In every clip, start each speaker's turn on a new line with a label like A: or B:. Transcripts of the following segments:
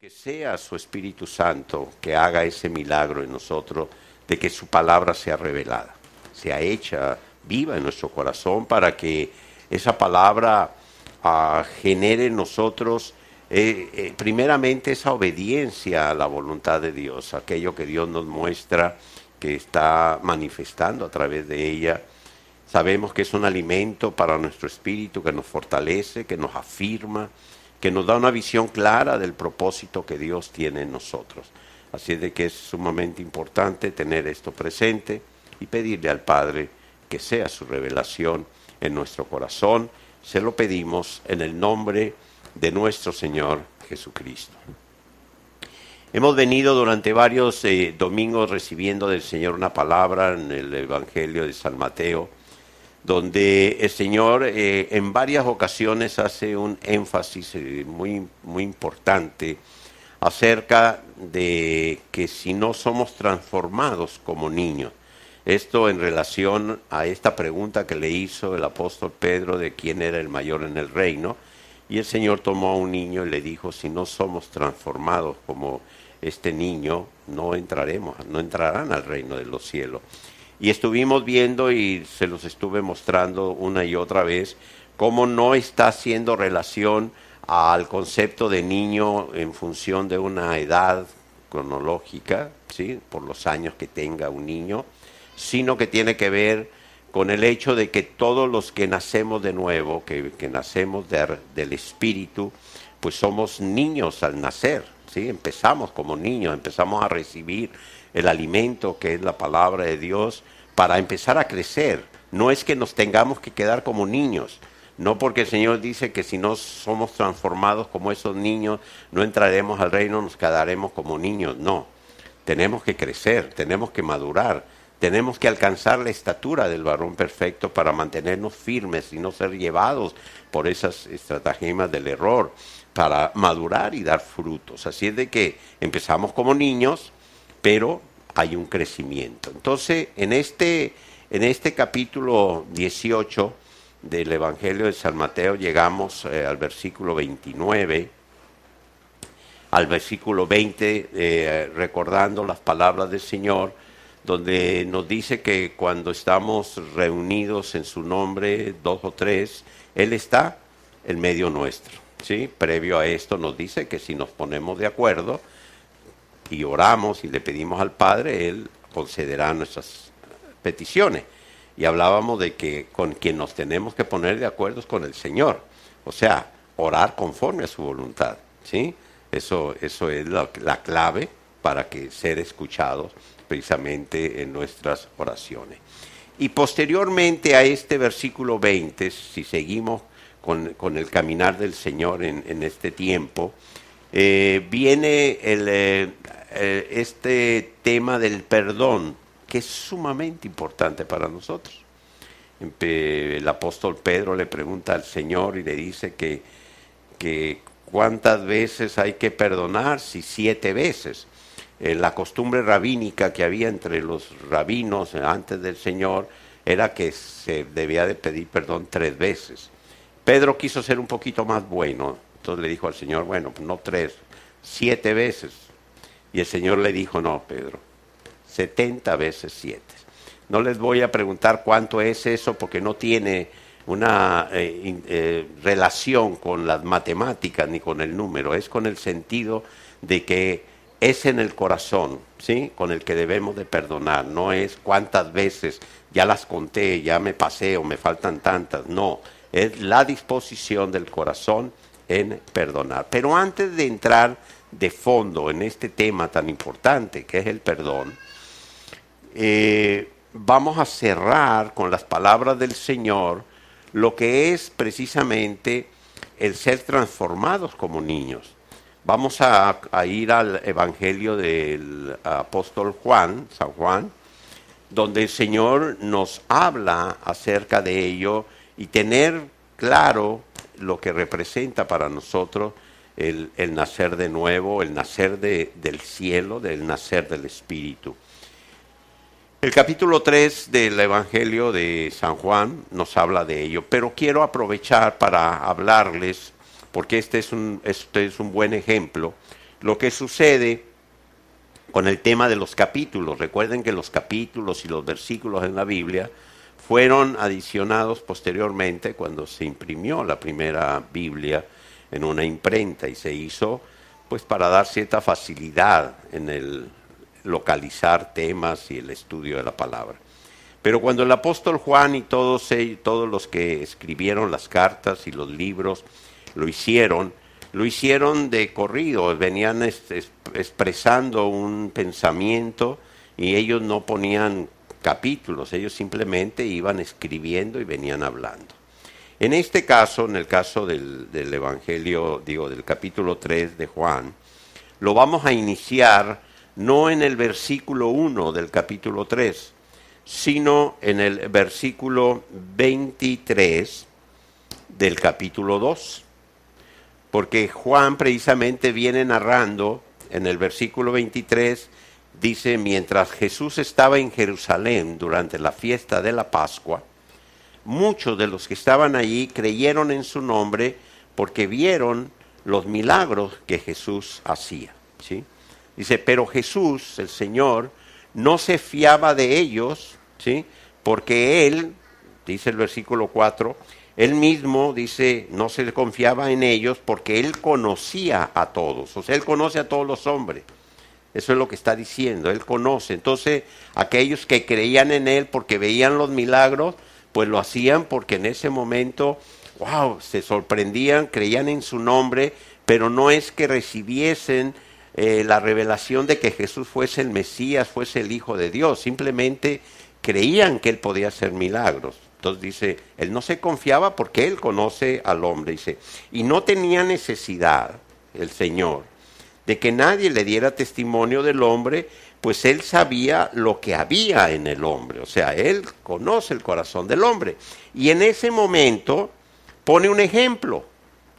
A: Que sea su Espíritu Santo que haga ese milagro en nosotros de que su palabra sea revelada, sea hecha viva en nuestro corazón para que esa palabra genere en nosotros primeramente esa obediencia a la voluntad de Dios, aquello que Dios nos muestra que está manifestando a través de ella. Sabemos que es un alimento para nuestro espíritu que nos fortalece, que nos afirma, que nos da una visión clara del propósito que Dios tiene en nosotros. Así es de que es sumamente importante tener esto presente y pedirle al Padre que sea su revelación en nuestro corazón. Se lo pedimos en el nombre de nuestro Señor Jesucristo. Hemos venido durante varios domingos recibiendo del Señor una palabra en el Evangelio de San Mateo, donde el Señor en varias ocasiones hace un énfasis muy importante acerca de que si no somos transformados como niños. Esto en relación a esta pregunta que le hizo el apóstol Pedro de quién era el mayor en el reino. Y el Señor tomó a un niño y le dijo, si no somos transformados como este niño, no entrarán al reino de los cielos. Y estuvimos viendo y se los estuve mostrando una y otra vez cómo no está haciendo relación al concepto de niño en función de una edad cronológica, ¿sí? Por los años que tenga un niño, sino que tiene que ver con el hecho de que todos los que nacemos de nuevo, que nacemos del Espíritu, pues somos niños al nacer, ¿sí? Empezamos como niños, empezamos a recibir el alimento que es la palabra de Dios para empezar a crecer. No es que nos tengamos que quedar como niños, no porque el Señor dice que si no somos transformados como esos niños no entraremos al reino, nos quedaremos como niños, no. Tenemos que crecer, tenemos que madurar, tenemos que alcanzar la estatura del varón perfecto para mantenernos firmes y no ser llevados por esas estratagemas del error, para madurar y dar frutos. Así es de que empezamos como niños, pero hay un crecimiento. Entonces, en este capítulo 18 del Evangelio de San Mateo llegamos al versículo 29, al versículo 20, recordando las palabras del Señor, donde nos dice que cuando estamos reunidos en su nombre, 2 o 3, Él está en medio nuestro, ¿sí? Previo a esto nos dice que si nos ponemos de acuerdo y oramos y le pedimos al Padre, Él concederá nuestras peticiones. Y hablábamos de que con quien nos tenemos que poner de acuerdo es con el Señor. O sea, orar conforme a su voluntad, ¿sí? Eso es la clave para que ser escuchados precisamente en nuestras oraciones. Y posteriormente a este versículo 20, si seguimos con el caminar del Señor en este tiempo, viene este tema del perdón, que es sumamente importante para nosotros. El apóstol Pedro le pregunta al Señor y le dice que cuántas veces hay que perdonar, si 7 veces. La costumbre rabínica que había entre los rabinos antes del Señor era que se debía de pedir perdón 3 veces. Pedro quiso ser un poquito más bueno, entonces le dijo al Señor, bueno, no 3, 7 veces. Y el Señor le dijo, no, Pedro, 70 veces 7. No les voy a preguntar cuánto es eso porque no tiene una relación con las matemáticas ni con el número, es con el sentido de que es en el corazón, ¿sí? Con el que debemos de perdonar, no es cuántas veces, ya las conté, ya me pasé o me faltan tantas, no, es la disposición del corazón en perdonar. Pero antes de entrar de fondo en este tema tan importante que es el perdón, vamos a cerrar con las palabras del Señor lo que es precisamente el ser transformados como niños. Vamos a ir al Evangelio del apóstol Juan, San Juan, donde el Señor nos habla acerca de ello y tener claro lo que representa para nosotros el nacer de nuevo, el nacer del cielo, del nacer del Espíritu. El capítulo 3 del Evangelio de San Juan nos habla de ello, pero quiero aprovechar para hablarles, porque este es un buen ejemplo, lo que sucede con el tema de los capítulos. Recuerden que los capítulos y los versículos en la Biblia fueron adicionados posteriormente cuando se imprimió la primera Biblia en una imprenta y se hizo pues para dar cierta facilidad en el localizar temas y el estudio de la palabra. Pero cuando el apóstol Juan y todos los que escribieron las cartas y los libros lo hicieron de corrido, venían expresando un pensamiento y ellos no ponían capítulos, ellos simplemente iban escribiendo y venían hablando. En este caso, en el caso del Evangelio, del capítulo 3 de Juan, lo vamos a iniciar no en el versículo 1 del capítulo 3, sino en el versículo 23 del capítulo 2. Porque Juan precisamente viene narrando en el versículo 23, dice, mientras Jesús estaba en Jerusalén durante la fiesta de la Pascua, muchos de los que estaban allí creyeron en su nombre porque vieron los milagros que Jesús hacía, ¿sí? Dice, pero Jesús, el Señor, no se fiaba de ellos, ¿sí? Porque Él, dice el versículo 4, Él mismo, dice, no se confiaba en ellos porque Él conocía a todos. O sea, Él conoce a todos los hombres. Eso es lo que está diciendo, Él conoce. Entonces, aquellos que creían en Él porque veían los milagros, pues lo hacían porque en ese momento, wow, se sorprendían, creían en su nombre, pero no es que recibiesen la revelación de que Jesús fuese el Mesías, fuese el Hijo de Dios. Simplemente creían que Él podía hacer milagros. Entonces dice, Él no se confiaba porque Él conoce al hombre. Dice, y no tenía necesidad, el Señor, de que nadie le diera testimonio del hombre, pues Él sabía lo que había en el hombre. O sea, Él conoce el corazón del hombre. Y en ese momento pone un ejemplo,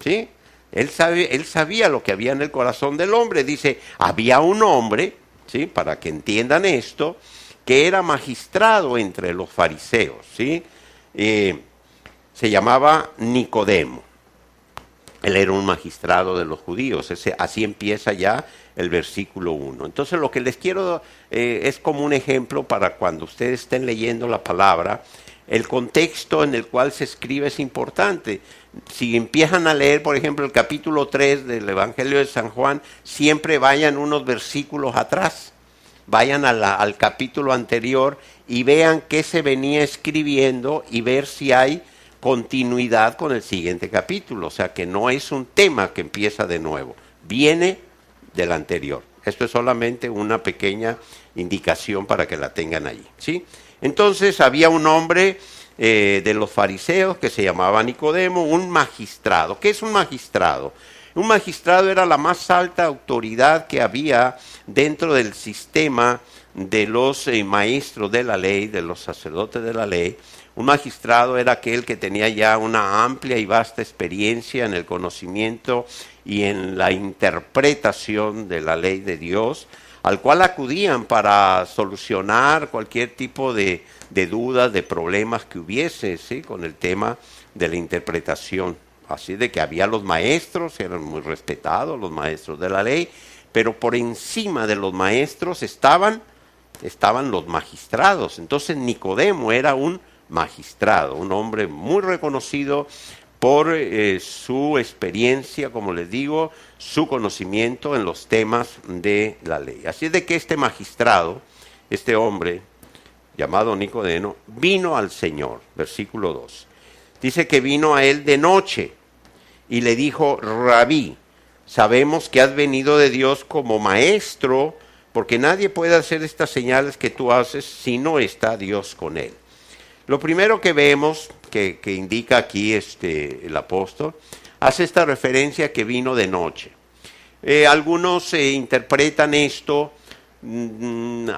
A: ¿sí? Él sabía lo que había en el corazón del hombre. Dice, había un hombre, ¿sí? Para que entiendan esto, que era magistrado entre los fariseos, ¿sí? Se llamaba Nicodemo. Él era un magistrado de los judíos. Así empieza ya el versículo 1. Entonces lo que les quiero es como un ejemplo para cuando ustedes estén leyendo la palabra. El contexto en el cual se escribe es importante. Si empiezan a leer, por ejemplo, el capítulo 3 del Evangelio de San Juan, siempre vayan unos versículos atrás. Vayan al capítulo anterior y vean qué se venía escribiendo y ver si hay continuidad con el siguiente capítulo. O sea, que no es un tema que empieza de nuevo. Viene del anterior. Esto es solamente una pequeña indicación para que la tengan allí, ¿sí? Entonces había un hombre de los fariseos que se llamaba Nicodemo, un magistrado. ¿Qué es un magistrado? Un magistrado era la más alta autoridad que había dentro del sistema de los maestros de la ley, de los sacerdotes de la ley. Un magistrado era aquel que tenía ya una amplia y vasta experiencia en el conocimiento y en la interpretación de la ley de Dios, al cual acudían para solucionar cualquier tipo de dudas, de problemas que hubiese, ¿sí? Con el tema de la interpretación. Así de que había los maestros, eran muy respetados los maestros de la ley, pero por encima de los maestros estaban los magistrados. Entonces Nicodemo era un magistrado, un hombre muy reconocido por su experiencia, como les digo, su conocimiento en los temas de la ley. Así es de que este magistrado, este hombre llamado Nicodemo, vino al Señor, versículo 2. Dice que vino a él de noche y le dijo, Rabí, sabemos que has venido de Dios como maestro, porque nadie puede hacer estas señales que tú haces si no está Dios con él. Lo primero que vemos, que indica aquí el apóstol, hace esta referencia que vino de noche. Algunos interpretan esto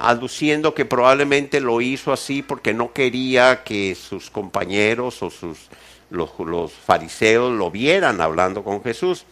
A: aduciendo que probablemente lo hizo así porque no quería que sus compañeros o los fariseos lo vieran hablando con Jesús.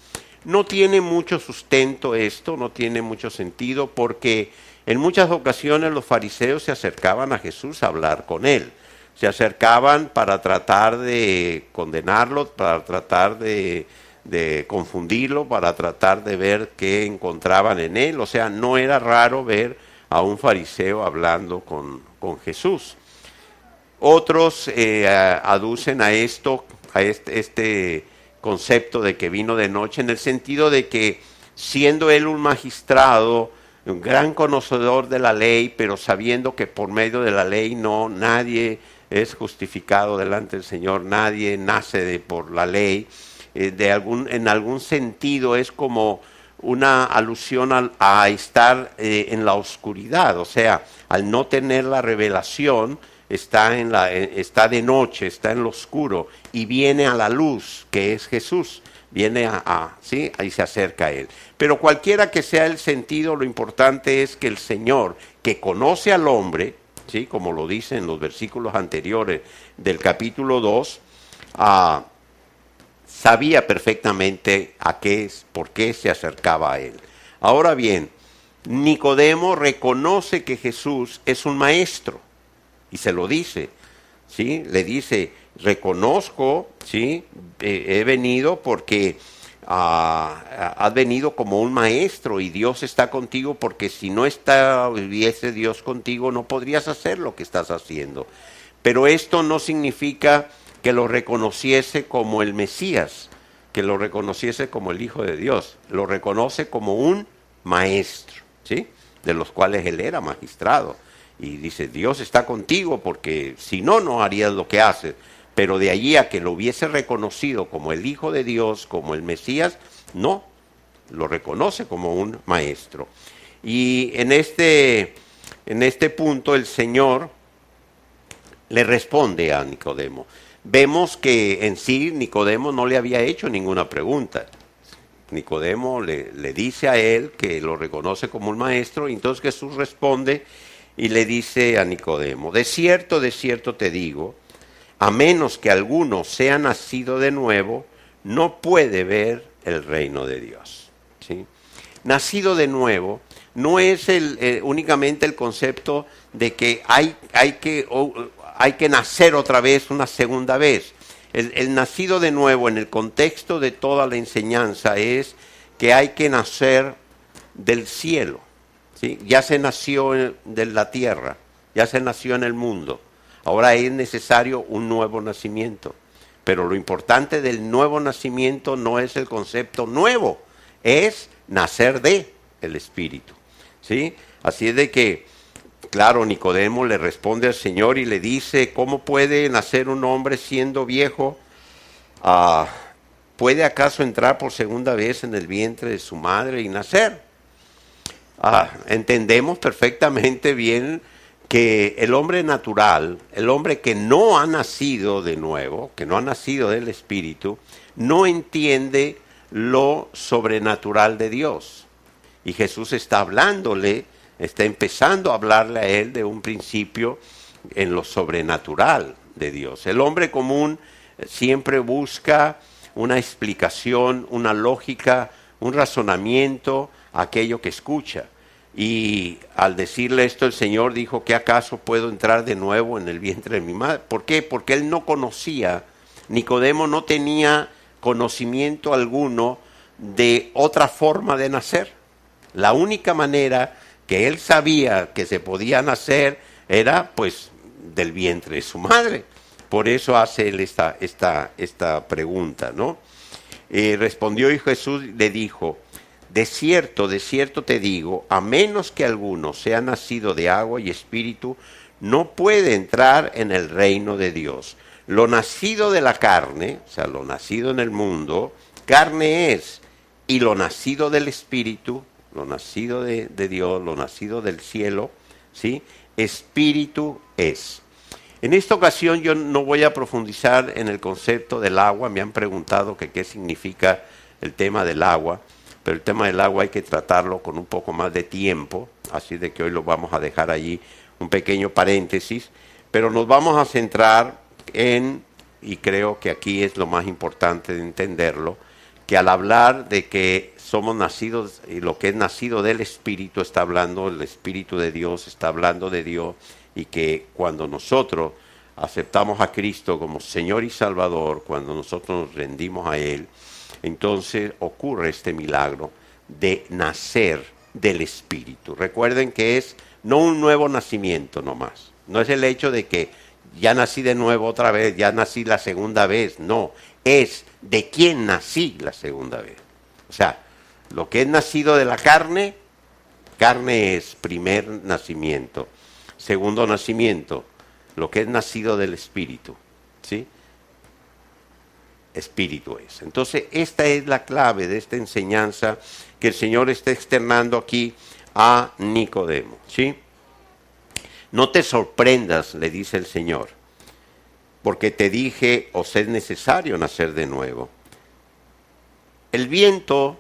A: No tiene mucho sustento esto, no tiene mucho sentido, porque en muchas ocasiones los fariseos se acercaban a Jesús a hablar con él. Se acercaban para tratar de condenarlo, para tratar de de confundirlo, para tratar de ver qué encontraban en él. O sea, no era raro ver a un fariseo hablando con Jesús. Otros aducen a esto, a este concepto de que vino de noche, en el sentido de que siendo él un magistrado, un gran conocedor de la ley, pero sabiendo que por medio de la ley nadie es justificado delante del Señor, nadie nace por la ley, en algún sentido es como una alusión a estar en la oscuridad, o sea, al no tener la revelación, está de noche, está en lo oscuro, y viene a la luz, que es Jesús. Viene ¿sí? Ahí se acerca a él. Pero cualquiera que sea el sentido, lo importante es que el Señor, que conoce al hombre, ¿sí? Como lo dice en los versículos anteriores del capítulo 2, sabía perfectamente por qué se acercaba a él. Ahora bien, Nicodemo reconoce que Jesús es un maestro, y se lo dice, ¿sí? Le dice, reconozco, ¿sí? He venido porque has venido como un maestro y Dios está contigo, porque si no estuviese Dios contigo no podrías hacer lo que estás haciendo. Pero esto no significa que lo reconociese como el Mesías, que lo reconociese como el Hijo de Dios. Lo reconoce como un maestro, ¿sí? De los cuales él era magistrado. Y dice, Dios está contigo porque si no, no harías lo que haces. Pero de allí a que lo hubiese reconocido como el Hijo de Dios, como el Mesías, no, lo reconoce como un maestro. Y en este punto el Señor le responde a Nicodemo. Vemos que en sí Nicodemo no le había hecho ninguna pregunta. Nicodemo le dice a él que lo reconoce como un maestro, y entonces Jesús responde y le dice a Nicodemo, de cierto te digo, a menos que alguno sea nacido de nuevo, no puede ver el reino de Dios. ¿Sí? Nacido de nuevo no es únicamente el concepto de que hay que nacer otra vez, una segunda vez. El nacido de nuevo en el contexto de toda la enseñanza es que hay que nacer del cielo. ¿Sí? Ya se nació de la tierra, ya se nació en el mundo. Ahora es necesario un nuevo nacimiento. Pero lo importante del nuevo nacimiento no es el concepto nuevo, es nacer de el Espíritu. ¿Sí? Así es de que, claro, Nicodemo le responde al Señor y le dice, ¿cómo puede nacer un hombre siendo viejo? ¿Puede acaso entrar por segunda vez en el vientre de su madre y nacer? Entendemos perfectamente bien que el hombre natural, el hombre que no ha nacido de nuevo, que no ha nacido del Espíritu, no entiende lo sobrenatural de Dios. Y Jesús está empezando a hablarle a él de un principio en lo sobrenatural de Dios. El hombre común siempre busca una explicación, una lógica, un razonamiento a aquello que escucha. Y al decirle esto, el Señor dijo, ¿qué acaso puedo entrar de nuevo en el vientre de mi madre? ¿Por qué? Porque él no conocía, Nicodemo no tenía conocimiento alguno de otra forma de nacer. La única manera que él sabía que se podía nacer era pues del vientre de su madre. Por eso hace él esta pregunta, ¿no? Respondió y Jesús le dijo, de cierto te digo, a menos que alguno sea nacido de agua y espíritu, no puede entrar en el reino de Dios. Lo nacido de la carne, o sea, lo nacido en el mundo, carne es, y lo nacido del espíritu, lo nacido de Dios, lo nacido del cielo, ¿sí? Espíritu es. En esta ocasión yo no voy a profundizar en el concepto del agua. Me han preguntado que qué significa el tema del agua, pero el tema del agua hay que tratarlo con un poco más de tiempo, así de que hoy lo vamos a dejar allí un pequeño paréntesis, pero nos vamos a centrar y creo que aquí es lo más importante de entenderlo, que al hablar de que somos nacidos, y lo que es nacido del Espíritu, está hablando el Espíritu de Dios, está hablando de Dios, y que cuando nosotros aceptamos a Cristo como Señor y Salvador, cuando nosotros nos rendimos a Él, entonces ocurre este milagro de nacer del Espíritu. Recuerden que es no un nuevo nacimiento nomás, no es el hecho de que ya nací de nuevo otra vez, ya nací la segunda vez, no, es de quién nací la segunda vez. O sea, lo que es nacido de la carne, carne es primer nacimiento. Segundo nacimiento, lo que es nacido del Espíritu, ¿sí? Espíritu es. Entonces, esta es la clave de esta enseñanza que el Señor está externando aquí a Nicodemo, ¿sí? No te sorprendas, le dice el Señor, porque te dije, os es necesario nacer de nuevo. El viento,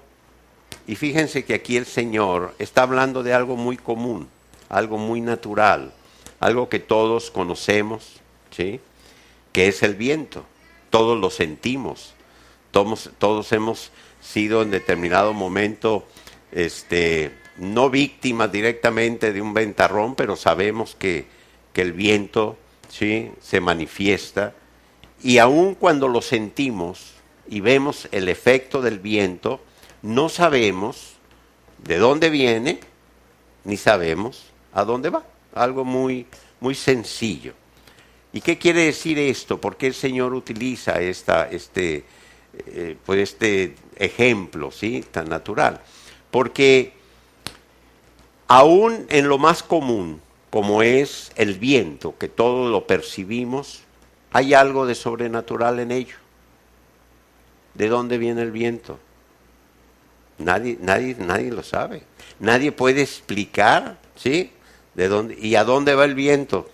A: y fíjense que aquí el Señor está hablando de algo muy común, algo muy natural, algo que todos conocemos, ¿sí? Que es el viento. Todos lo sentimos, todos hemos sido en determinado momento, no víctimas directamente de un ventarrón, pero sabemos que el viento, ¿sí?, se manifiesta, y aun cuando lo sentimos y vemos el efecto del viento, no sabemos de dónde viene, ni sabemos a dónde va. Algo muy, muy sencillo. ¿Y qué quiere decir esto? ¿Por qué el Señor utiliza este ejemplo, ¿sí?, tan natural? Porque aún en lo más común, como es el viento, que todos lo percibimos, hay algo de sobrenatural en ello. ¿De dónde viene el viento? Nadie lo sabe. Nadie puede explicar, ¿sí?, de dónde y a dónde va el viento.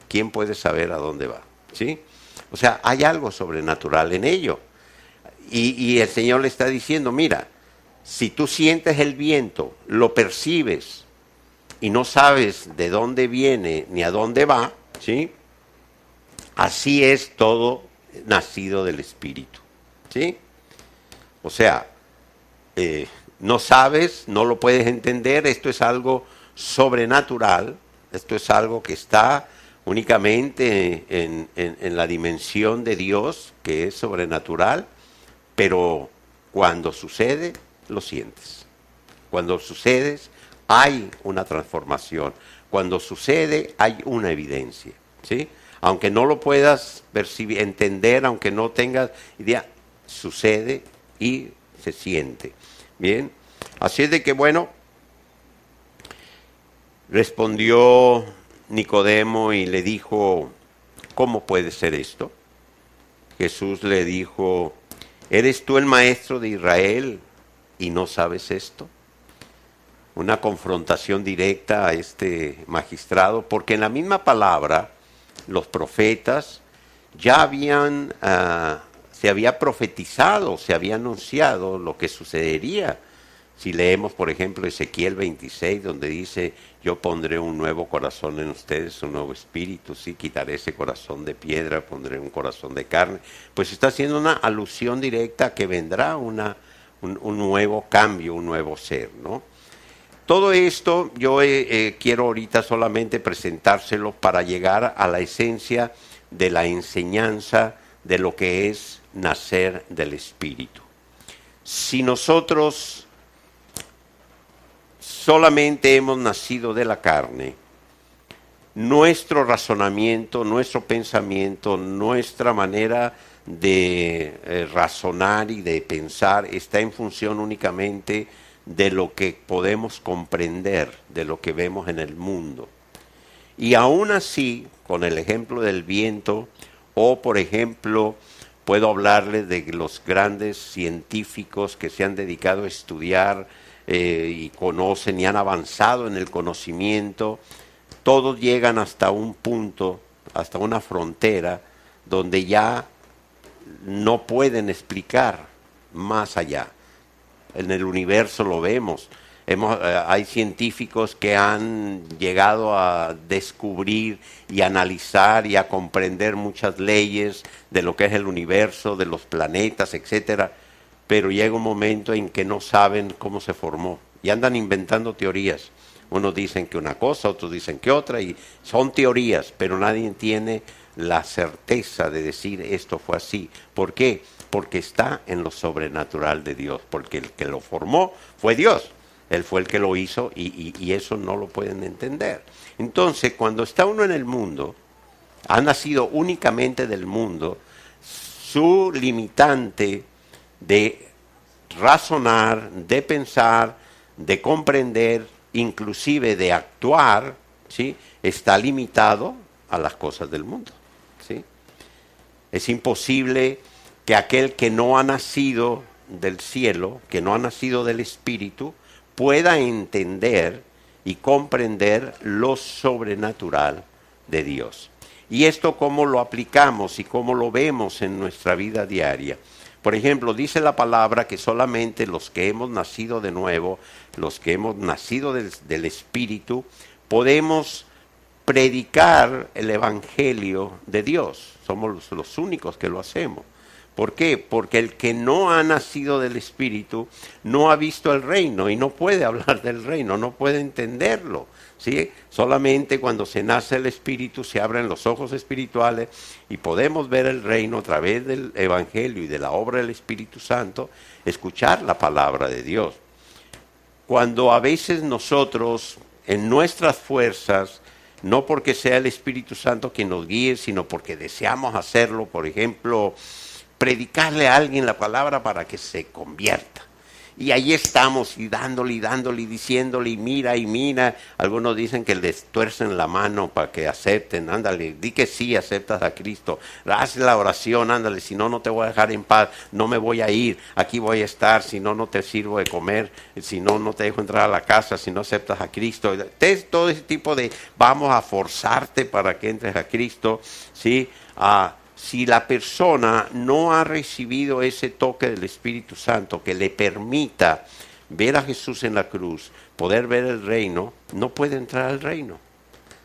A: ¿Quién puede saber a dónde va? ¿Sí? O sea, hay algo sobrenatural en ello. Y el Señor le está diciendo, mira, si tú sientes el viento, lo percibes y no sabes de dónde viene ni a dónde va, ¿sí?, así es todo nacido del Espíritu, ¿sí? O sea, no sabes, no lo puedes entender, esto es algo sobrenatural, esto es algo que está únicamente en la dimensión de Dios, que es sobrenatural, pero cuando sucede, lo sientes. Cuando sucede, hay una transformación. Cuando sucede, hay una evidencia, ¿sí? Aunque no lo puedas percibir, entender, aunque no tengas idea, sucede y se siente. Bien, así es de que, bueno, respondió Nicodemo y le dijo, ¿cómo puede ser esto? Jesús le dijo, ¿eres tú el maestro de Israel y no sabes esto? Una confrontación directa a este magistrado, porque en la misma palabra, los profetas ya se había profetizado, se había anunciado lo que sucedería. Si leemos, por ejemplo, Ezequiel 26, donde dice, yo pondré un nuevo corazón en ustedes, un nuevo espíritu, sí, quitaré ese corazón de piedra, pondré un corazón de carne. Pues está haciendo una alusión directa a que vendrá un nuevo cambio, un nuevo ser, ¿no? Todo esto yo quiero ahorita solamente presentárselo para llegar a la esencia de la enseñanza de lo que es nacer del Espíritu. Si nosotros solamente hemos nacido de la carne, nuestro razonamiento, nuestro pensamiento, nuestra manera de razonar y de pensar está en función únicamente de lo que podemos comprender, de lo que vemos en el mundo. Y aún así, con el ejemplo del viento, o por ejemplo, puedo hablarles de los grandes científicos que se han dedicado a estudiar y conocen y han avanzado en el conocimiento, todos llegan hasta un punto, hasta una frontera, donde ya no pueden explicar más allá. En el universo lo vemos. Hay científicos que han llegado a descubrir y analizar y a comprender muchas leyes de lo que es el universo, de los planetas, etcétera, pero llega un momento en que no saben cómo se formó y andan inventando teorías. Unos dicen que una cosa, otros dicen que otra, y son teorías, pero nadie tiene la certeza de decir esto fue así. ¿Por qué? porque está en lo sobrenatural de Dios, porque el que lo formó fue Dios. Él fue el que lo hizo y eso no lo pueden entender. Entonces, cuando está uno en el mundo, ha nacido únicamente del mundo, su limitante de razonar, de pensar, de comprender, inclusive de actuar, ¿sí?, está limitado a las cosas del mundo, ¿sí? Es imposible que aquel que no ha nacido del cielo, que no ha nacido del Espíritu, pueda entender y comprender lo sobrenatural de Dios. Y esto cómo lo aplicamos y cómo lo vemos en nuestra vida diaria. Por ejemplo, dice la palabra que solamente los que hemos nacido de nuevo, los que hemos nacido del Espíritu, podemos predicar el Evangelio de Dios. Somos los únicos que lo hacemos. ¿Por qué? Porque el que no ha nacido del Espíritu no ha visto el reino y no puede hablar del reino, no puede entenderlo, ¿sí? Solamente cuando se nace el Espíritu se abren los ojos espirituales y podemos ver el reino a través del Evangelio y de la obra del Espíritu Santo, escuchar la palabra de Dios. Cuando a veces nosotros, en nuestras fuerzas, no porque sea el Espíritu Santo quien nos guíe, sino porque deseamos hacerlo, por ejemplo, predicarle a alguien la palabra para que se convierta. Y ahí estamos, y dándole, y diciéndole, y mira. Algunos dicen que les tuercen la mano para que acepten. Ándale, di que sí, aceptas a Cristo. Haz la oración, ándale, si no, no te voy a dejar en paz. No me voy a ir, aquí voy a estar. Si no, no te sirvo de comer. Si no, no te dejo entrar a la casa. Si no aceptas a Cristo. Todo ese tipo de, vamos a forzarte para que entres a Cristo, ¿sí? Si la persona no ha recibido ese toque del Espíritu Santo que le permita ver a Jesús en la cruz, poder ver el reino, no puede entrar al reino.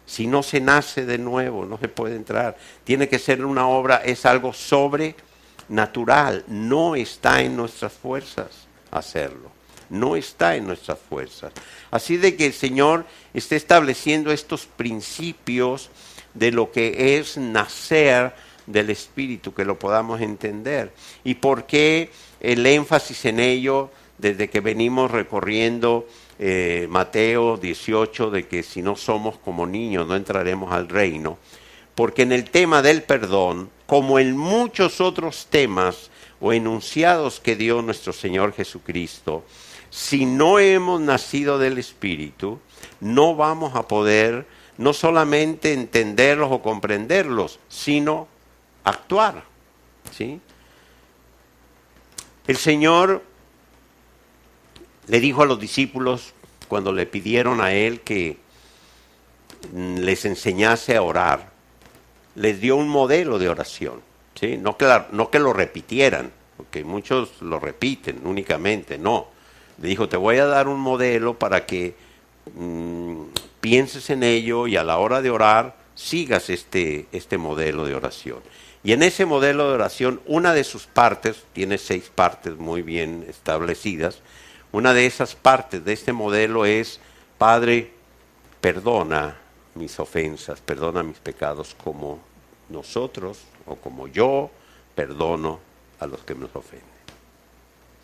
A: Si no se nace de nuevo, no se puede entrar. Tiene que ser una obra, es algo sobrenatural. No está en nuestras fuerzas hacerlo. No está en nuestras fuerzas. Así de que el Señor está estableciendo estos principios de lo que es nacer del Espíritu, que lo podamos entender. ¿Y por qué el énfasis en ello desde que venimos recorriendo Mateo 18, de que si no somos como niños no entraremos al reino? Porque en el tema del perdón, como en muchos otros temas o enunciados que dio nuestro Señor Jesucristo, si no hemos nacido del Espíritu, no vamos a poder no solamente entenderlos o comprenderlos, sino actuar, ¿sí? El Señor le dijo a los discípulos cuando le pidieron a Él que les enseñase a orar, les dio un modelo de oración, ¿sí? No que lo repitieran, porque muchos lo repiten únicamente, no. Le dijo, te voy a dar un modelo para que pienses en ello y a la hora de orar sigas este modelo de oración. Y en ese modelo de oración, una de sus partes, tiene 6 partes muy bien establecidas, una de esas partes de este modelo es, Padre, perdona mis ofensas, perdona mis pecados como nosotros o como yo perdono a los que nos ofenden.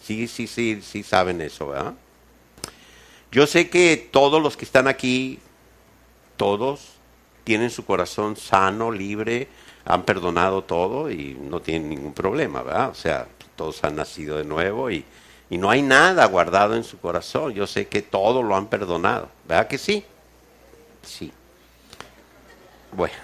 A: Sí saben eso, ¿verdad? Yo sé que todos los que están aquí, todos tienen su corazón sano, libre, han perdonado todo y no tienen ningún problema, ¿verdad? O sea, todos han nacido de nuevo y no hay nada guardado en su corazón. Yo sé que todo lo han perdonado, ¿verdad que sí? Sí. Bueno.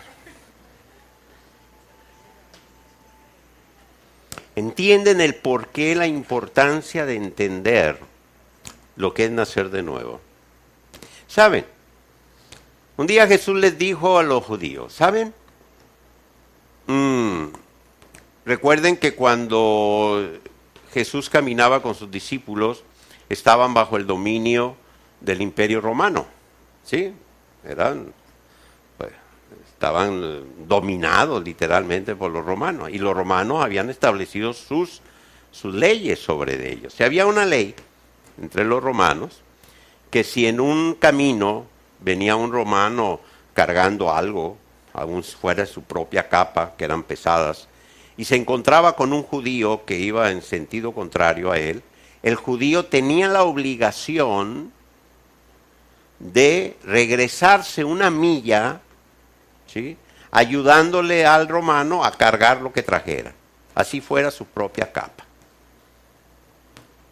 A: ¿Entienden el porqué, la importancia de entender lo que es nacer de nuevo? ¿Saben? Un día Jesús les dijo a los judíos, ¿saben? Recuerden que cuando Jesús caminaba con sus discípulos, estaban bajo el dominio del Imperio Romano, ¿sí? Estaban dominados literalmente por los romanos, y los romanos habían establecido sus leyes sobre ellos. Si había una ley entre los romanos, que si en un camino venía un romano cargando algo, aún fuera su propia capa, que eran pesadas, y se encontraba con un judío que iba en sentido contrario a él, el judío tenía la obligación de regresarse una milla, ¿sí?, ayudándole al romano a cargar lo que trajera, así fuera su propia capa.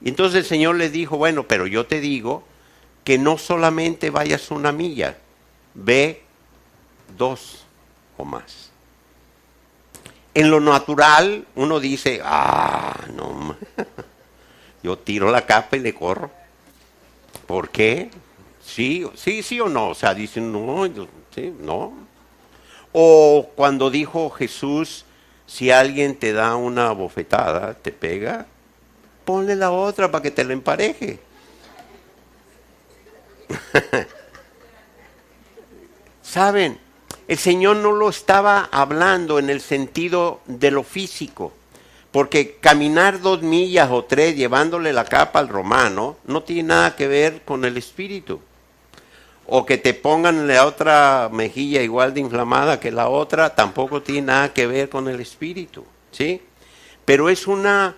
A: Y entonces el Señor le dijo, bueno, pero yo te digo que no solamente vayas una milla, ve 2 o más. En lo natural uno dice, no, yo tiro la capa y le corro. ¿Por qué? Sí o no. O sea, dicen, no, sí, no. O cuando dijo Jesús, si alguien te da una bofetada, te pega, ponle la otra para que te la empareje. ¿Saben? El Señor no lo estaba hablando en el sentido de lo físico, porque caminar 2 millas o 3 llevándole la capa al romano no tiene nada que ver con el espíritu. O que te pongan la otra mejilla igual de inflamada que la otra, tampoco tiene nada que ver con el espíritu, ¿sí? Pero es una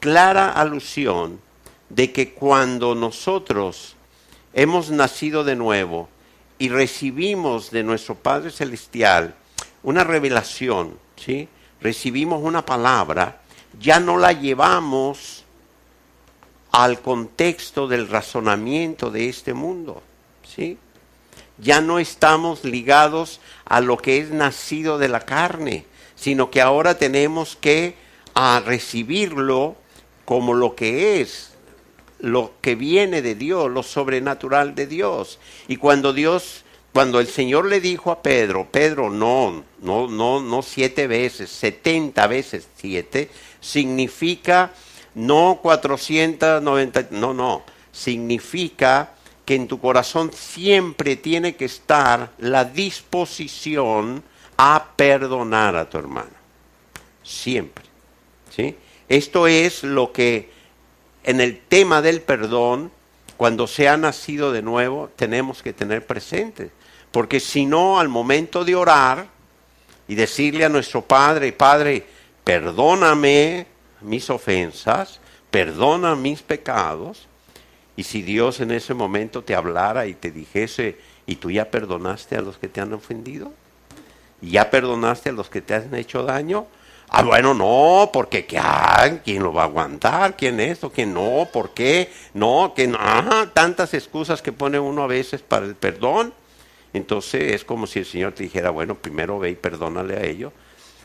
A: clara alusión de que cuando nosotros hemos nacido de nuevo y recibimos de nuestro Padre Celestial una revelación, ¿sí?, recibimos una palabra, ya no la llevamos al contexto del razonamiento de este mundo, ¿sí? Ya no estamos ligados a lo que es nacido de la carne, sino que ahora tenemos que recibirlo como lo que es, lo que viene de Dios, lo sobrenatural de Dios. Y cuando el Señor le dijo a Pedro, no 7 veces, 70 veces 7, significa no 490, no, significa que en tu corazón siempre tiene que estar la disposición a perdonar a tu hermano. Siempre, ¿sí? Esto es lo que en el tema del perdón, cuando se ha nacido de nuevo, tenemos que tener presente. Porque si no, al momento de orar y decirle a nuestro Padre, Padre, perdóname mis ofensas, perdona mis pecados, y si Dios en ese momento te hablara y te dijese, ¿y tú ya perdonaste a los que te han ofendido? ¿Y ya perdonaste a los que te han hecho daño? Bueno, no, porque ¿quién lo va a aguantar? ¿Quién esto? ¿Quién no? ¿Por qué? No, que no. Tantas excusas que pone uno a veces para el perdón. Entonces es como si el Señor te dijera, bueno, primero ve y perdónale a ellos.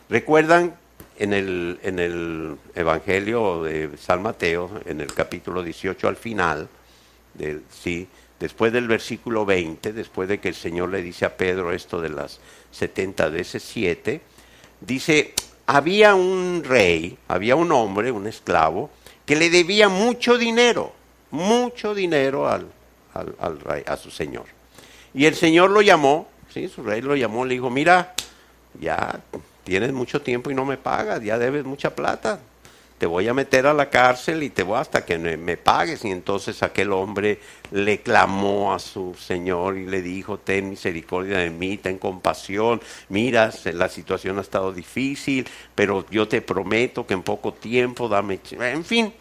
A: ¿Recuerdan en el Evangelio de San Mateo, en el capítulo 18 al final, después del versículo 20, después de que el Señor le dice a Pedro esto de las 70 veces 7, dice, había un rey, había un hombre, un esclavo, que le debía mucho dinero al rey, a su señor. Y el Señor lo llamó, ¿sí? Su rey lo llamó, le dijo, mira, ya tienes mucho tiempo y no me pagas, ya debes mucha plata, te voy a meter a la cárcel y te voy hasta que me pagues. Y entonces aquel hombre le clamó a su señor y le dijo, ten misericordia de mí, ten compasión, mira, la situación ha estado difícil, pero yo te prometo que en poco tiempo dame, en fin.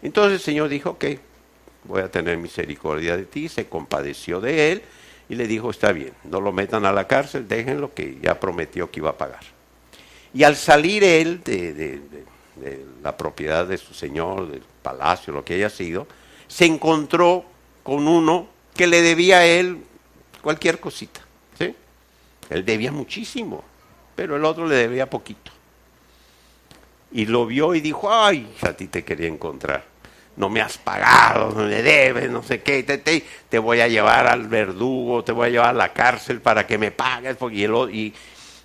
A: Entonces el Señor dijo, ok, voy a tener misericordia de ti, se compadeció de él y le dijo, está bien, no lo metan a la cárcel, déjenlo que ya prometió que iba a pagar. Y al salir él de la propiedad de su señor, del palacio, lo que haya sido, se encontró con uno que le debía a él cualquier cosita, ¿sí? Él debía muchísimo, pero el otro le debía poquito. Y lo vio y dijo, ay, a ti te quería encontrar. No me has pagado, no me debes, no sé qué, te voy a llevar al verdugo, te voy a llevar a la cárcel para que me pagues.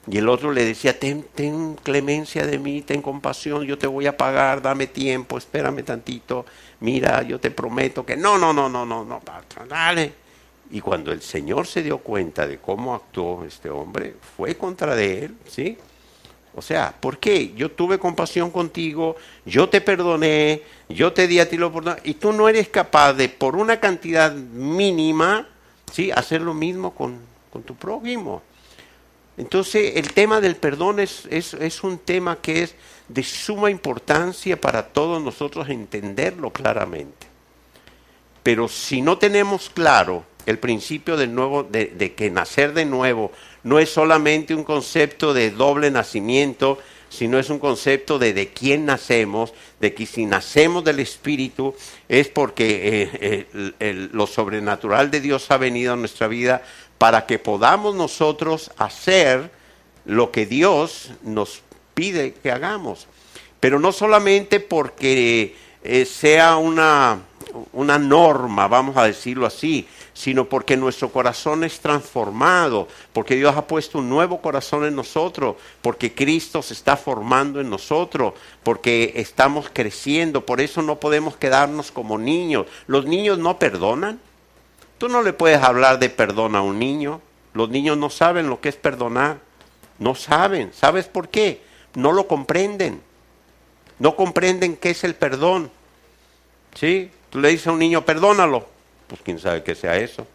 A: Y el otro le decía, ten clemencia de mí, ten compasión, yo te voy a pagar, dame tiempo, espérame tantito, mira, yo te prometo que no, dale. Y cuando el Señor se dio cuenta de cómo actuó este hombre, fue contra de él, ¿sí? O sea, ¿por qué? Yo tuve compasión contigo, yo te perdoné, yo te di a ti la oportunidad, y tú no eres capaz de, por una cantidad mínima, ¿sí?, hacer lo mismo con tu prójimo. Entonces el tema del perdón es un tema que es de suma importancia para todos nosotros entenderlo claramente. Pero si no tenemos claro el principio del nuevo, de que nacer de nuevo no es solamente un concepto de doble nacimiento, sino es un concepto de quién nacemos, de que si nacemos del Espíritu es porque lo sobrenatural de Dios ha venido a nuestra vida para que podamos nosotros hacer lo que Dios nos pide que hagamos. Pero no solamente porque sea una norma, vamos a decirlo así, sino porque nuestro corazón es transformado, porque Dios ha puesto un nuevo corazón en nosotros, porque Cristo se está formando en nosotros, porque estamos creciendo. Por eso no podemos quedarnos como niños. Los niños no perdonan. Tú no le puedes hablar de perdón a un niño. Los niños no saben lo que es perdonar. No saben. ¿Sabes por qué? No lo comprenden. No comprenden qué es el perdón. ¿Sí? Tú le dices a un niño, perdónalo. Pues quién sabe qué sea eso.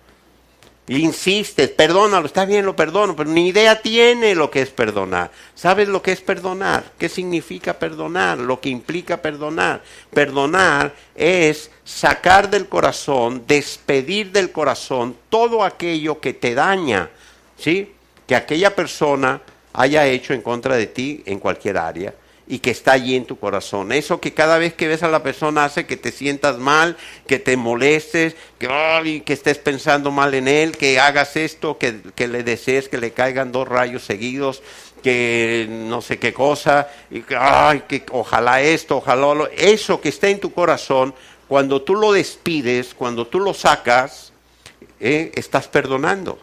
A: Y insistes, perdónalo, está bien, lo perdono, pero ni idea tiene lo que es perdonar. ¿Sabes lo que es perdonar? ¿Qué significa perdonar? Lo que implica perdonar. Perdonar es sacar del corazón, despedir del corazón todo aquello que te daña, ¿sí? Que aquella persona haya hecho en contra de ti en cualquier área y que está allí en tu corazón. Eso que cada vez que ves a la persona hace que te sientas mal, que te molestes, que estés pensando mal en él, que hagas esto, que le desees que le caigan 2 rayos seguidos, que no sé qué cosa, y que ojalá esto, ojalá lo, eso que está en tu corazón, cuando tú lo despides, cuando tú lo sacas, estás perdonando.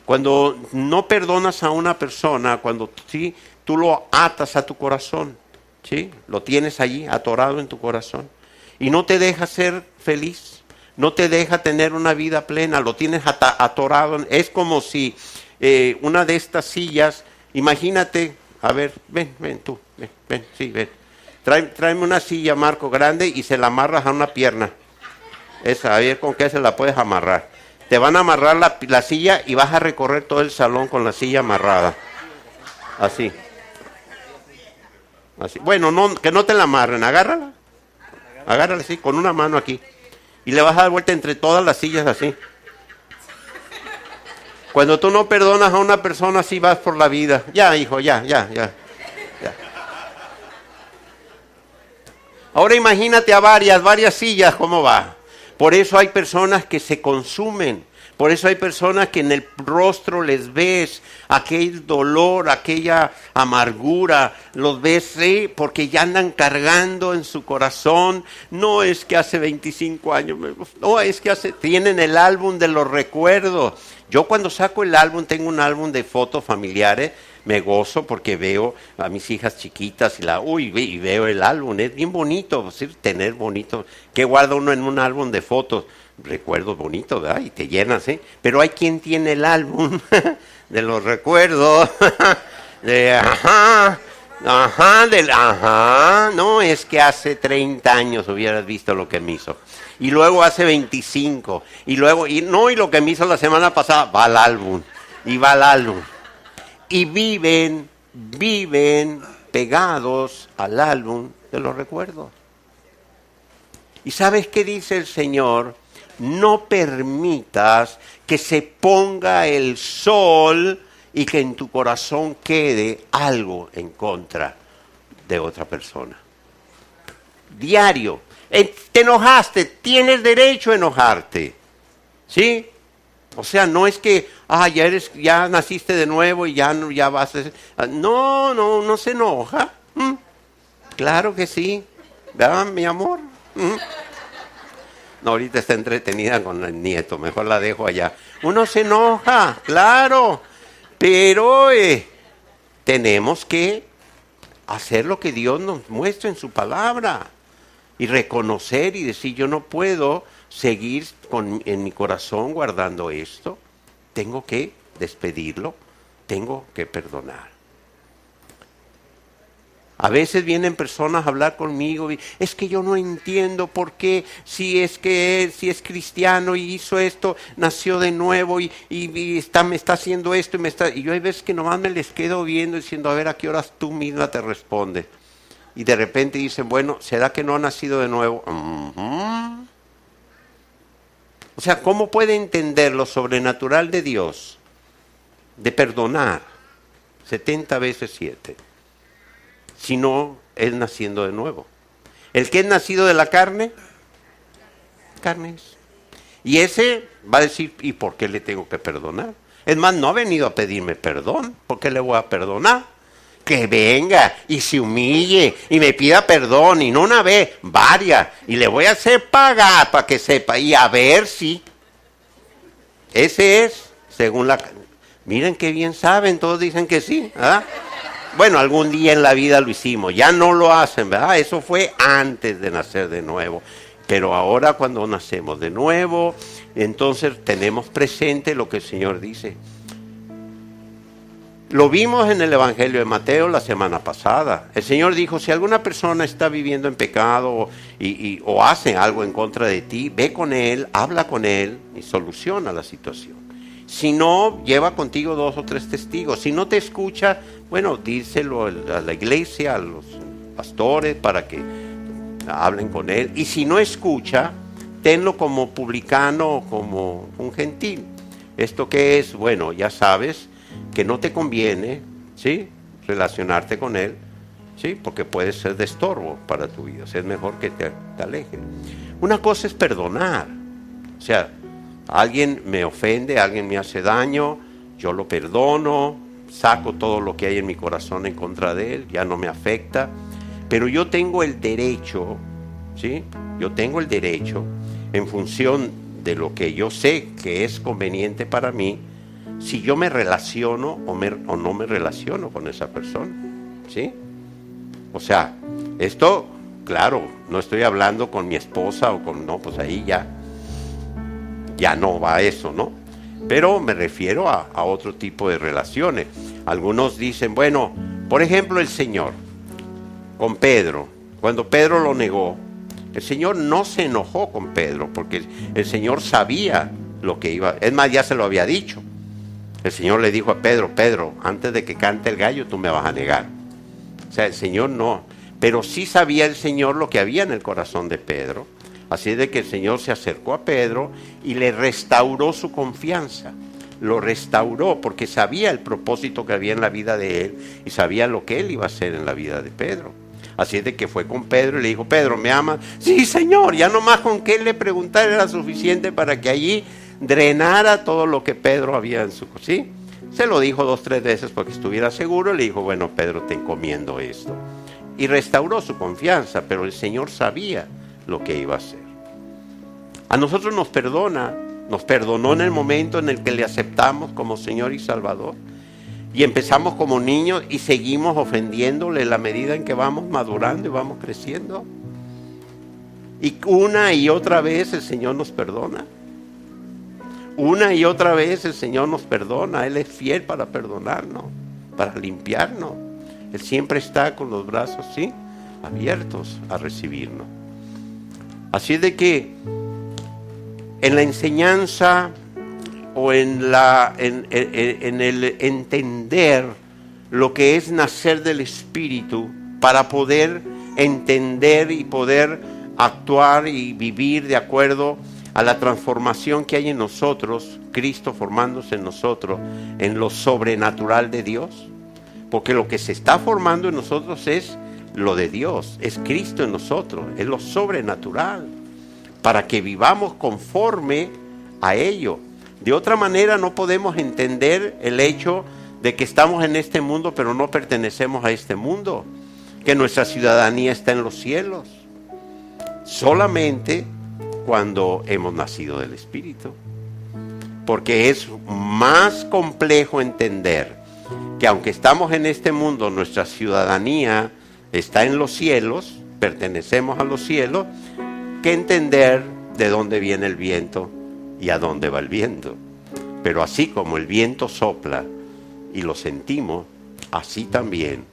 A: Cuando no perdonas a una persona, cuando sí, tú lo atas a tu corazón, ¿sí? Lo tienes allí atorado en tu corazón y no te deja ser feliz, no te deja tener una vida plena, lo tienes atorado. Es como si una de estas sillas, imagínate, a ver, ven tú, ven. Tráeme una silla, Marco, grande y se la amarras a una pierna. Esa, a ver con qué se la puedes amarrar. Te van a amarrar la silla y vas a recorrer todo el salón con la silla amarrada. Así. Así. Bueno, que no te la amarren, agárrala así, con una mano aquí. Y le vas a dar vuelta entre todas las sillas así. Cuando tú no perdonas a una persona, así vas por la vida. Ya, hijo, ya. Ahora imagínate a varias sillas, ¿cómo va? Por eso hay personas que se consumen. Por eso hay personas que en el rostro les ves aquel dolor, aquella amargura, los ves, ¿sí? Porque ya andan cargando en su corazón. No es que hace 25 años, no es que tienen el álbum de los recuerdos. Yo cuando saco el álbum, tengo un álbum de fotos familiares, me gozo porque veo a mis hijas chiquitas y veo el álbum, es bien bonito, ¿sí? Tener bonito. ¿Qué guarda uno en un álbum de fotos? Recuerdos bonitos, ¿verdad? Y te llenas, ¿eh? Pero hay quien tiene el álbum de los recuerdos, no, es que hace 30 años hubieras visto lo que me hizo. Y luego hace 25, y lo que me hizo la semana pasada, va al álbum. Y viven pegados al álbum de los recuerdos. ¿Y sabes qué dice el Señor? No permitas que se ponga el sol y que en tu corazón quede algo en contra de otra persona. Diario. Te enojaste, tienes derecho a enojarte. ¿Sí? O sea, no es que, ya naciste de nuevo y ya vas a ser. No se enoja. Claro que sí. ¿Verdad, mi amor? No, ahorita está entretenida con el nieto, mejor la dejo allá. Uno se enoja, claro, pero tenemos que hacer lo que Dios nos muestra en su palabra y reconocer y decir, yo no puedo seguir en mi corazón guardando esto, tengo que despedirlo, tengo que perdonar. A veces vienen personas a hablar conmigo y es que yo no entiendo por qué, si es cristiano y hizo esto, nació de nuevo y me está haciendo esto y yo hay veces que nomás me les quedo viendo diciendo a ver a qué horas tú misma te respondes. Y de repente dicen, bueno, ¿será que no ha nacido de nuevo? O sea, ¿cómo puede entender lo sobrenatural de Dios, de perdonar 70 veces 7? Si no es naciendo de nuevo. El que es nacido de la carne, carne es. Y ese va a decir, ¿y por qué le tengo que perdonar? Es más, no ha venido a pedirme perdón, ¿por qué le voy a perdonar? Que venga y se humille y me pida perdón, y no una vez, varias, y le voy a hacer pagar para que sepa, y a ver si. Ese es, según la... Miren qué bien saben, todos dicen que sí, ¿ah? Bueno, algún día en la vida lo hicimos, ya no lo hacen, ¿verdad? Eso fue antes de nacer de nuevo. Pero ahora cuando nacemos de nuevo, entonces tenemos presente lo que el Señor dice. Lo vimos en el Evangelio de Mateo la semana pasada. El Señor dijo, si alguna persona está viviendo en pecado o hace algo en contra de ti, ve con él, habla con él y soluciona la situación. Si no, lleva contigo 2 o 3 testigos. Si no te escucha, bueno, díselo a la iglesia, a los pastores, para que hablen con él. Y si no escucha, tenlo como publicano o como un gentil. ¿Esto qué es? Bueno, ya sabes que no te conviene, ¿sí?, relacionarte con él, ¿sí?, porque puede ser de estorbo para tu vida. O sea, es mejor que te alejen. Una cosa es perdonar. O sea, alguien me ofende, alguien me hace daño, yo lo perdono, saco todo lo que hay en mi corazón en contra de él, ya no me afecta. Pero yo tengo el derecho, ¿sí? Yo tengo el derecho, en función de lo que yo sé que es conveniente para mí, si yo me relaciono o no me relaciono con esa persona, ¿sí? O sea, esto, claro, no estoy hablando con mi esposa o con, no, pues ahí ya no va eso, ¿no? Pero me refiero a otro tipo de relaciones. Algunos dicen, bueno, por ejemplo el Señor, con Pedro, cuando Pedro lo negó, el Señor no se enojó con Pedro, porque el Señor sabía lo que iba, es más, ya se lo había dicho. El Señor le dijo a Pedro, Pedro, antes de que cante el gallo tú me vas a negar. O sea, el Señor no, pero sí sabía el Señor lo que había en el corazón de Pedro. Así de que el Señor se acercó a Pedro y le restauró su confianza. Lo restauró porque sabía el propósito que había en la vida de él y sabía lo que él iba a hacer en la vida de Pedro. Así de que fue con Pedro y le dijo, Pedro, ¿me amas? Sí, Señor. Ya nomás con que él le preguntara era suficiente para que allí drenara todo lo que Pedro había en su... ¿Sí? Se lo dijo 2 o 3 veces porque estuviera seguro. Le dijo, bueno, Pedro, te encomiendo esto. Y restauró su confianza, pero el Señor sabía lo que iba a hacer. A nosotros nos perdonó en el momento en el que le aceptamos como Señor y Salvador. Y empezamos como niños y seguimos ofendiéndole en la medida en que vamos madurando y vamos creciendo. Y una y otra vez el Señor nos perdona. Una y otra vez el Señor nos perdona. Él es fiel para perdonarnos, para limpiarnos. Él siempre está con los brazos, ¿sí?, abiertos a recibirnos. Así de que en la enseñanza o en el entender lo que es nacer del Espíritu, para poder entender y poder actuar y vivir de acuerdo a la transformación que hay en nosotros, Cristo formándose en nosotros, en lo sobrenatural de Dios. Porque lo que se está formando en nosotros es lo de Dios, es Cristo en nosotros, es lo sobrenatural, para que vivamos conforme a ello. De otra manera no podemos entender el hecho de que estamos en este mundo pero no pertenecemos a este mundo, que nuestra ciudadanía está en los cielos, solamente cuando hemos nacido del Espíritu. Porque es más complejo entender que aunque estamos en este mundo, nuestra ciudadanía está en los cielos, pertenecemos a los cielos, que entender de dónde viene el viento y a dónde va el viento. Pero así como el viento sopla y lo sentimos, así también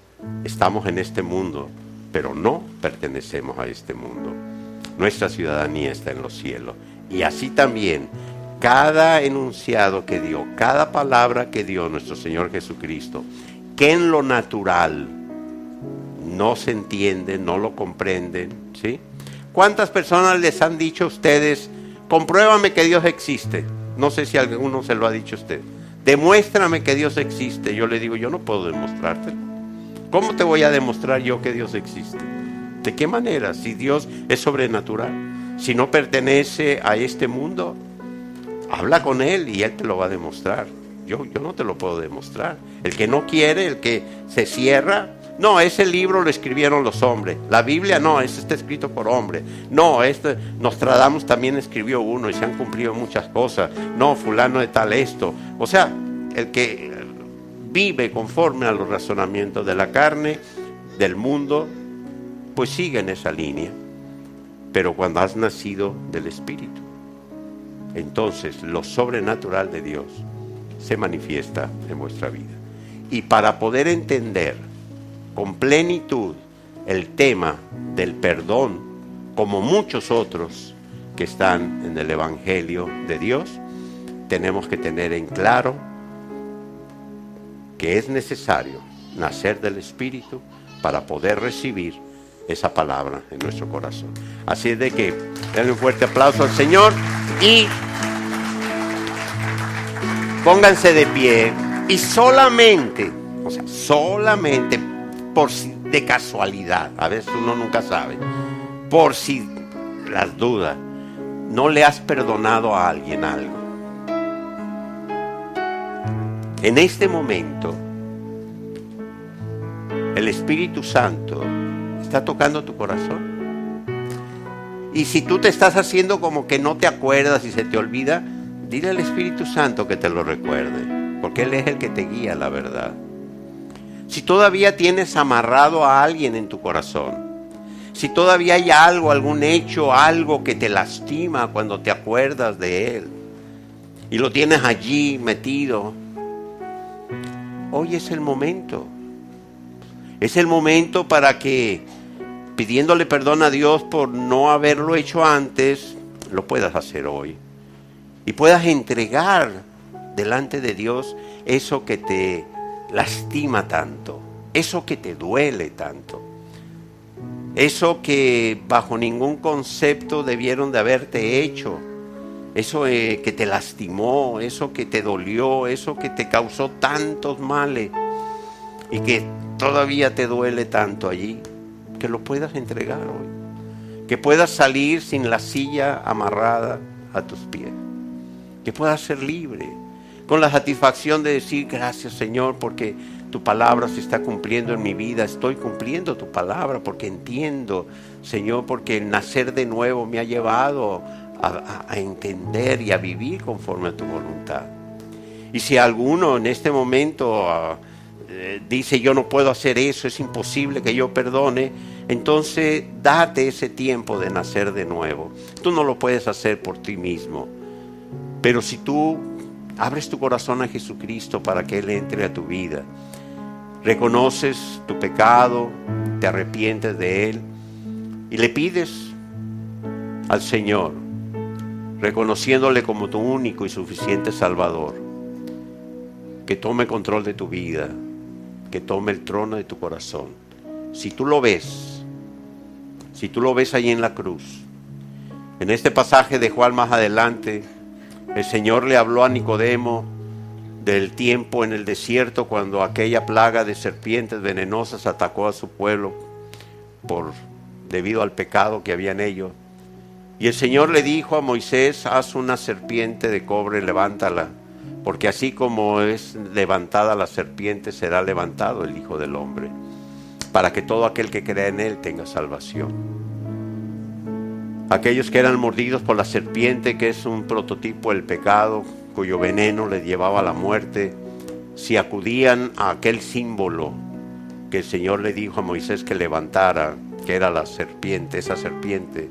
A: Estamos en este mundo, pero no pertenecemos a este mundo. Nuestra ciudadanía está en los cielos. Y así también, cada enunciado que dio, cada palabra que dio nuestro Señor Jesucristo, que en lo natural no se entiende, no lo comprenden, ¿sí? ¿Cuántas personas les han dicho a ustedes, compruébame que Dios existe? No sé si alguno se lo ha dicho a usted. Demuéstrame que Dios existe. Yo le digo, yo no puedo demostrártelo. ¿Cómo te voy a demostrar yo que Dios existe? ¿De qué manera? Si Dios es sobrenatural, si no pertenece a este mundo, habla con Él y Él te lo va a demostrar. Yo no te lo puedo demostrar. El que no quiere, el que se cierra, no, ese libro lo escribieron los hombres. La Biblia no, ese está escrito por hombres. No, Nostradamus también escribió uno y se han cumplido muchas cosas. No, fulano de tal esto. O sea, el que vive conforme a los razonamientos de la carne, del mundo, pues sigue en esa línea. Pero cuando has nacido del Espíritu, entonces lo sobrenatural de Dios se manifiesta en vuestra vida. Y para poder entender con plenitud el tema del perdón, como muchos otros que están en el Evangelio de Dios, tenemos que tener en claro que es necesario nacer del Espíritu para poder recibir esa palabra en nuestro corazón. Así es de que denle un fuerte aplauso al Señor y pónganse de pie y solamente por si de casualidad, a veces uno nunca sabe, por si las dudas, no le has perdonado a alguien algo. En este momento, el Espíritu Santo está tocando tu corazón. Y si tú te estás haciendo como que no te acuerdas y se te olvida, dile al Espíritu Santo que te lo recuerde, porque Él es el que te guía a la verdad. Si todavía tienes amarrado a alguien en tu corazón, si todavía hay algo, algún hecho, algo que te lastima cuando te acuerdas de él y lo tienes allí metido, hoy es el momento. Es el momento para que, pidiéndole perdón a Dios por no haberlo hecho antes, lo puedas hacer hoy. Y puedas entregar delante de Dios eso que te lastima tanto, eso que te duele tanto, eso que bajo ningún concepto debieron de haberte hecho, eso que te lastimó, eso que te dolió, eso que te causó tantos males y que todavía te duele tanto allí, que lo puedas entregar hoy, que puedas salir sin la silla amarrada a tus pies, que puedas ser libre, con la satisfacción de decir gracias Señor porque tu palabra se está cumpliendo en mi vida, estoy cumpliendo tu palabra porque entiendo Señor, porque el nacer de nuevo me ha llevado a entender y a vivir conforme a tu voluntad. Y si alguno en este momento dice yo no puedo hacer eso, es imposible que yo perdone, entonces date ese tiempo de nacer de nuevo. Tú no lo puedes hacer por ti mismo, pero si tú abres tu corazón a Jesucristo para que Él entre a tu vida, reconoces tu pecado, te arrepientes de él y le pides al Señor, reconociéndole como tu único y suficiente Salvador, que tome control de tu vida, que tome el trono de tu corazón. Si tú lo ves ahí en la cruz, en este pasaje de Juan más adelante, el Señor le habló a Nicodemo del tiempo en el desierto cuando aquella plaga de serpientes venenosas atacó a su pueblo debido al pecado que había en ellos. Y el Señor le dijo a Moisés, haz una serpiente de cobre, levántala, porque así como es levantada la serpiente, será levantado el Hijo del Hombre, para que todo aquel que crea en él tenga salvación. Aquellos que eran mordidos por la serpiente, que es un prototipo del pecado, cuyo veneno les llevaba a la muerte, si acudían a aquel símbolo que el Señor le dijo a Moisés que levantara, que era la serpiente, esa serpiente,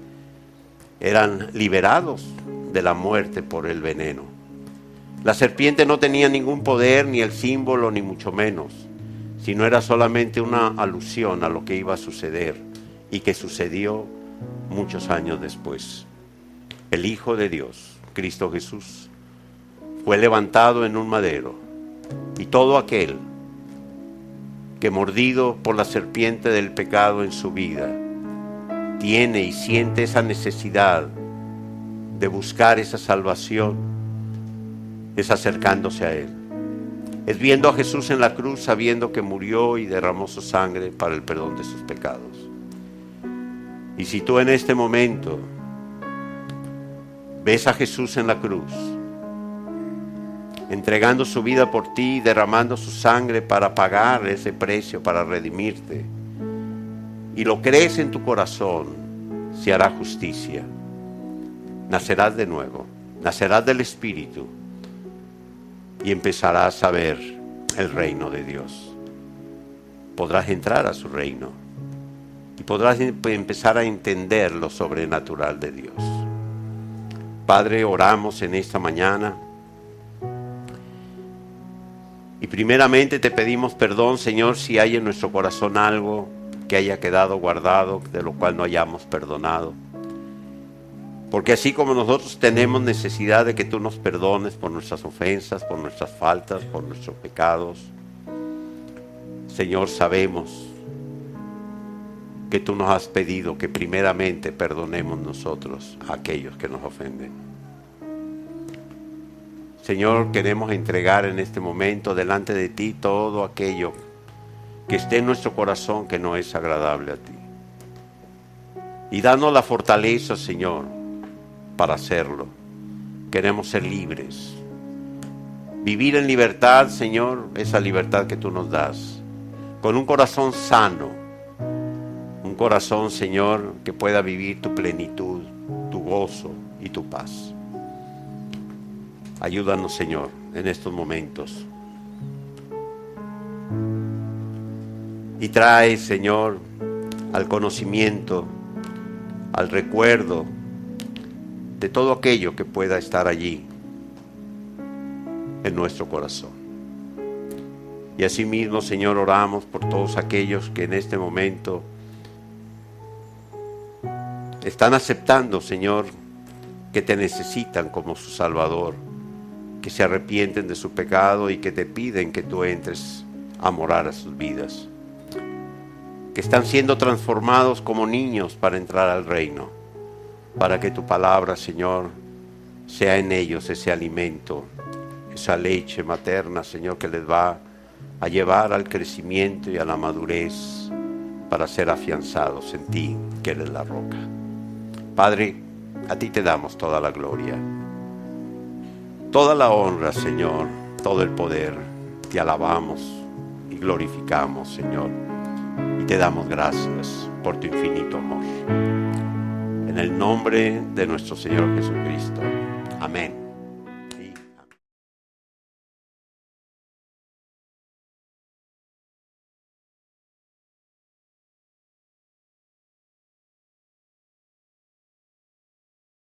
A: eran liberados de la muerte por el veneno. La serpiente no tenía ningún poder, ni el símbolo, ni mucho menos. sino era solamente una alusión a lo que iba a suceder y que sucedió muchos años después. El Hijo de Dios, Cristo Jesús, fue levantado en un madero, y todo aquel que, mordido por la serpiente del pecado en su vida, tiene y siente esa necesidad de buscar esa salvación, es acercándose a Él. Es viendo a Jesús en la cruz, sabiendo que murió y derramó su sangre para el perdón de sus pecados. Y si tú en este momento ves a Jesús en la cruz, entregando su vida por ti, derramando su sangre para pagar ese precio, para redimirte, y lo crees en tu corazón, se hará justicia. Nacerás de nuevo, nacerás del Espíritu y empezarás a ver el reino de Dios. Podrás entrar a su reino y podrás empezar a entender lo sobrenatural de Dios. Padre, oramos en esta mañana y primeramente te pedimos perdón, Señor, si hay en nuestro corazón algo que haya quedado guardado, de lo cual no hayamos perdonado. Porque así como nosotros tenemos necesidad de que tú nos perdones por nuestras ofensas, por nuestras faltas, por nuestros pecados, Señor, sabemos que tú nos has pedido que primeramente perdonemos nosotros a aquellos que nos ofenden. Señor, queremos entregar en este momento delante de ti todo aquello que esté en nuestro corazón que no es agradable a ti. Y danos la fortaleza, Señor, para hacerlo. Queremos ser libres. Vivir en libertad, Señor, esa libertad que tú nos das. Con un corazón sano. Un corazón, Señor, que pueda vivir tu plenitud, tu gozo y tu paz. Ayúdanos, Señor, en estos momentos. Y trae, Señor, al conocimiento, al recuerdo de todo aquello que pueda estar allí en nuestro corazón. Y asimismo, Señor, oramos por todos aquellos que en este momento están aceptando, Señor, que te necesitan como su Salvador, que se arrepienten de su pecado y que te piden que tú entres a morar a sus vidas, que están siendo transformados como niños para entrar al reino, para que tu palabra, Señor, sea en ellos ese alimento, esa leche materna, Señor, que les va a llevar al crecimiento y a la madurez para ser afianzados en ti, que eres la roca. Padre, a ti te damos toda la gloria, toda la honra, Señor, todo el poder. Te alabamos y glorificamos, Señor, y te damos gracias por tu infinito amor. En el nombre de nuestro Señor Jesucristo. Amén.